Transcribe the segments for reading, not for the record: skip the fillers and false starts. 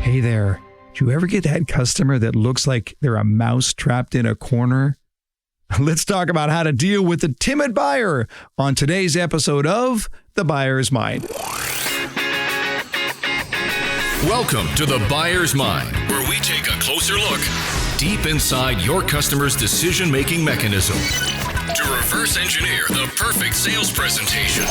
Hey there, do you ever get that customer that looks like they're a mouse trapped in a corner? Let's talk about how to deal with the timid buyer on today's episode of The Buyer's Mind. Welcome to The Buyer's Mind, where we take a closer look deep inside your customer's decision-making mechanism to reverse engineer the perfect sales presentation.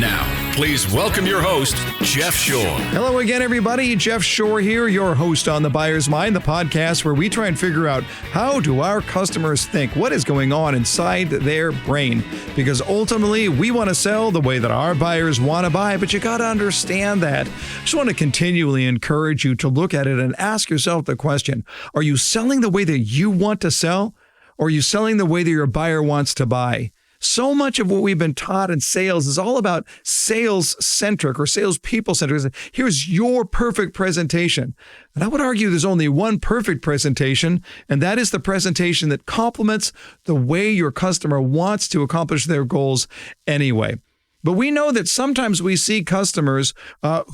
Now, please welcome your host, Jeff Shore. Hello again, everybody. Jeff Shore here, your host on The Buyer's Mind, the podcast where we try and figure out how do our customers think, what is going on inside their brain. Because ultimately, we want to sell the way that our buyers want to buy, but you got to understand that. I just want to continually encourage you to look at it and ask yourself the question, are you selling the way that you want to sell, or are you selling the way that your buyer wants to buy? So much of what we've been taught in sales is all about sales-centric or salespeople-centric. Here's your perfect presentation. And I would argue there's only one perfect presentation, and that is the presentation that complements the way your customer wants to accomplish their goals anyway. But we know that sometimes we see customers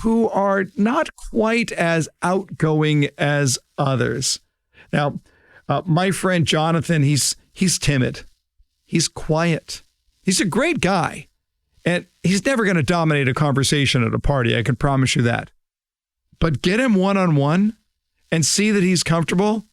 who are not quite as outgoing as others. Now, my friend Jonathan, he's timid. He's quiet. He's a great guy. And he's never going to dominate a conversation at a party, I can promise you that. But get him one-on-one and see that he's comfortable,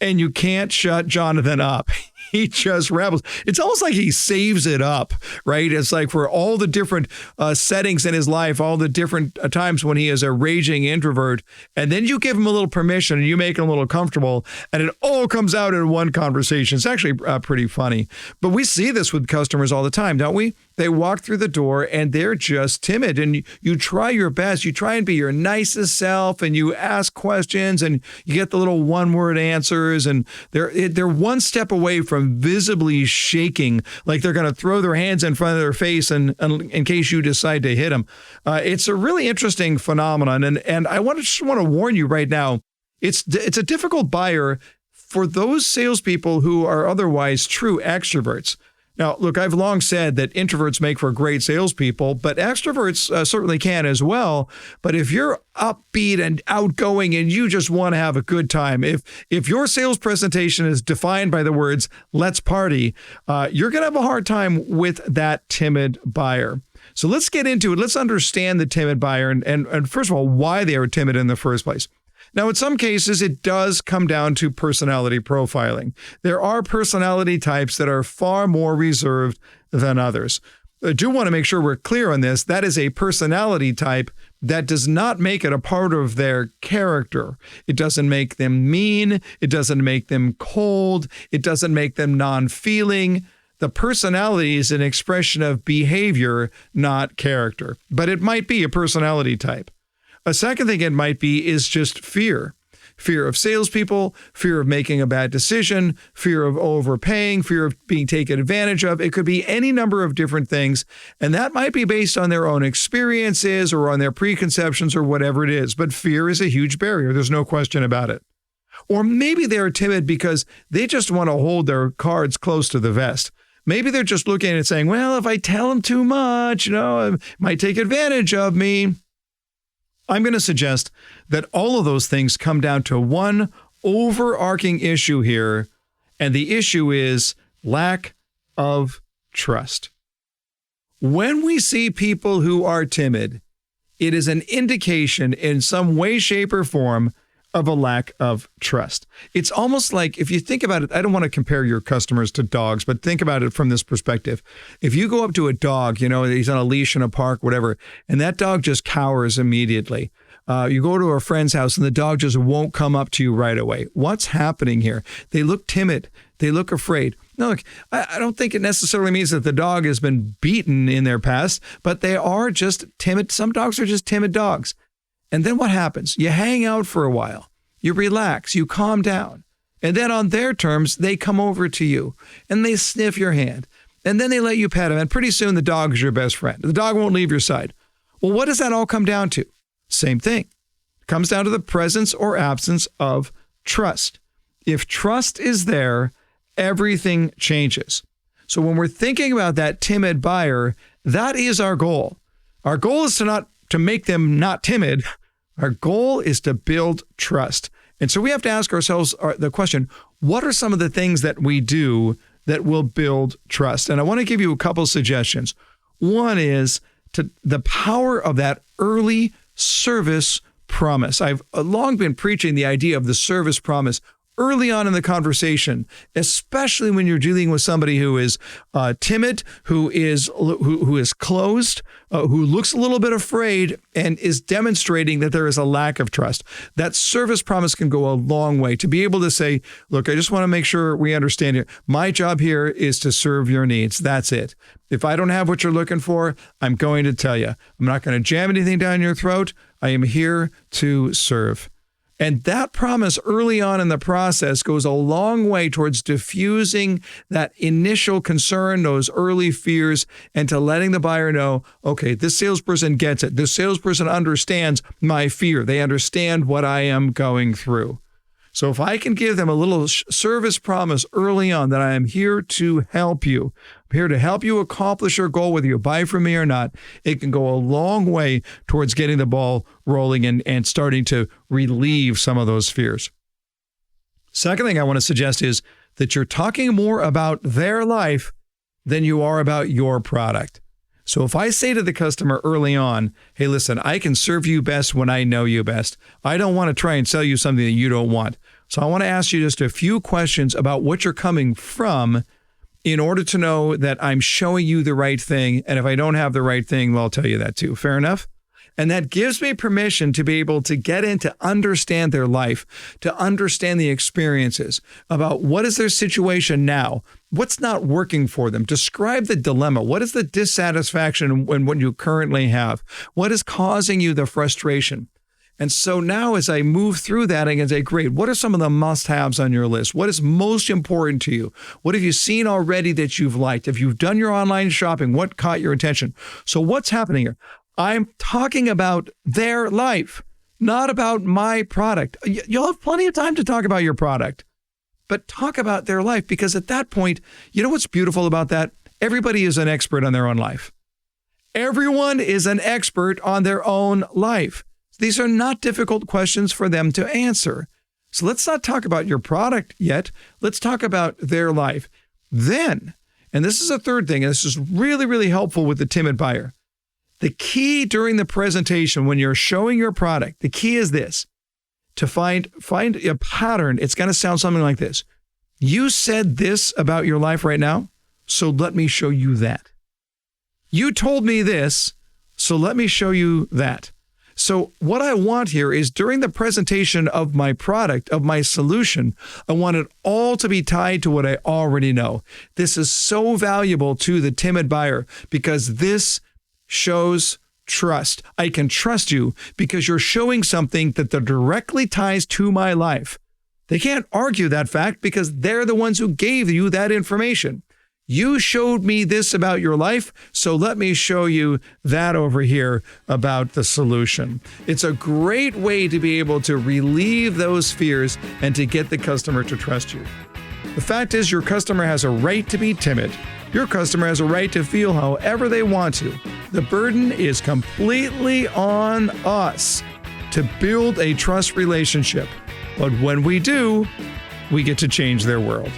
and you can't shut Jonathan up. He just rebels. It's almost like he saves it up, right? It's like for all the different settings in his life, all the different times when he is a raging introvert, and then you give him a little permission and you make him a little comfortable, and it all comes out in one conversation. It's actually pretty funny. But we see this with customers all the time, don't we? They walk through the door and they're just timid, and you try your best. You try and be your nicest self, and you ask questions, and you get the little one-word answers, and they're one step away from visibly shaking, like they're going to throw their hands in front of their face and in case you decide to hit them. It's a really interesting phenomenon, and I just want to warn you right now, it's a difficult buyer for those salespeople who are otherwise true extroverts. Now, look, I've long said that introverts make for great salespeople, but extroverts certainly can as well. But if you're upbeat and outgoing and you just want to have a good time, if your sales presentation is defined by the words, let's party, you're going to have a hard time with that timid buyer. So let's get into it. Let's understand the timid buyer and first of all, why they are timid in the first place. Now, in some cases, it does come down to personality profiling. There are personality types that are far more reserved than others. I do want to make sure we're clear on this. That is a personality type that does not make it a part of their character. It doesn't make them mean. It doesn't make them cold. It doesn't make them non-feeling. The personality is an expression of behavior, not character. But it might be a personality type. A second thing it might be is just fear. Fear of salespeople, fear of making a bad decision, fear of overpaying, fear of being taken advantage of. It could be any number of different things, and that might be based on their own experiences or on their preconceptions or whatever it is. But fear is a huge barrier. There's no question about it. Or maybe they're timid because they just want to hold their cards close to the vest. Maybe they're just looking at it saying, well, if I tell them too much, it might take advantage of me. I'm going to suggest that all of those things come down to one overarching issue here, and the issue is lack of trust. When we see people who are timid, it is an indication in some way, shape, or form of a lack of trust. It's almost like, if you think about it, I don't want to compare your customers to dogs, but think about it from this perspective. If you go up to a dog, he's on a leash in a park, whatever, and that dog just cowers immediately. You go to a friend's house and the dog just won't come up to you right away. What's happening here? They look timid. They look afraid. No, look, I don't think it necessarily means that the dog has been beaten in their past, but they are just timid. Some dogs are just timid dogs. And then what happens? You hang out for a while, you relax, you calm down, and then on their terms, they come over to you and they sniff your hand, and then they let you pet them, and pretty soon the dog is your best friend. The dog won't leave your side. Well, what does that all come down to? Same thing. It comes down to the presence or absence of trust. If trust is there, everything changes. So when we're thinking about that timid buyer, that is our goal. Our goal is to make them not timid. Our goal is to build trust. And so we have to ask ourselves the question, what are some of the things that we do that will build trust? And I want to give you a couple suggestions. One is the power of that early service promise. I've long been preaching the idea of the service promise early on in the conversation, especially when you're dealing with somebody who is timid, who is closed, who looks a little bit afraid, and is demonstrating that there is a lack of trust. That service promise can go a long way to be able to say, look, I just want to make sure we understand it. My job here is to serve your needs. That's it. If I don't have what you're looking for, I'm going to tell you. I'm not going to jam anything down your throat. I am here to serve. And that promise early on in the process goes a long way towards diffusing that initial concern, those early fears, and to letting the buyer know, okay, this salesperson gets it. This salesperson understands my fear. They understand what I am going through. So if I can give them a little service promise early on that I am here to help you, I'm here to help you accomplish your goal, whether you buy from me or not, it can go a long way towards getting the ball rolling and starting to relieve some of those fears. Second thing I want to suggest is that you're talking more about their life than you are about your product. So if I say to the customer early on, hey, listen, I can serve you best when I know you best. I don't want to try and sell you something that you don't want. So I want to ask you just a few questions about what you're coming from in order to know that I'm showing you the right thing. And if I don't have the right thing, well, I'll tell you that too. Fair enough? And that gives me permission to be able to get in to understand their life, to understand the experiences about what is their situation now, what's not working for them. Describe the dilemma. What is the dissatisfaction in what you currently have? What is causing you the frustration? And so now as I move through that, I can say, great, what are some of the must-haves on your list? What is most important to you? What have you seen already that you've liked? If you've done your online shopping, what caught your attention? So what's happening here? I'm talking about their life, not about my product. You'll have plenty of time to talk about your product, but talk about their life, because at that point, you know what's beautiful about that? Everybody is an expert on their own life. Everyone is an expert on their own life. These are not difficult questions for them to answer. So let's not talk about your product yet. Let's talk about their life. Then, and this is a third thing, and this is really, really helpful with the timid buyer. The key during the presentation when you're showing your product, the key is this, to find a pattern. It's going to sound something like this. You said this about your life right now, so let me show you that. You told me this, so let me show you that. So what I want here is during the presentation of my product, of my solution, I want it all to be tied to what I already know. This is so valuable to the timid buyer because this shows trust. I can trust you because you're showing something that directly ties to my life. They can't argue that fact because they're the ones who gave you that information. You showed me this about your life, so let me show you that over here about the solution. It's a great way to be able to relieve those fears and to get the customer to trust you. The fact is, your customer has a right to be timid. Your customer has a right to feel however they want to. The burden is completely on us to build a trust relationship. But when we do, we get to change their world.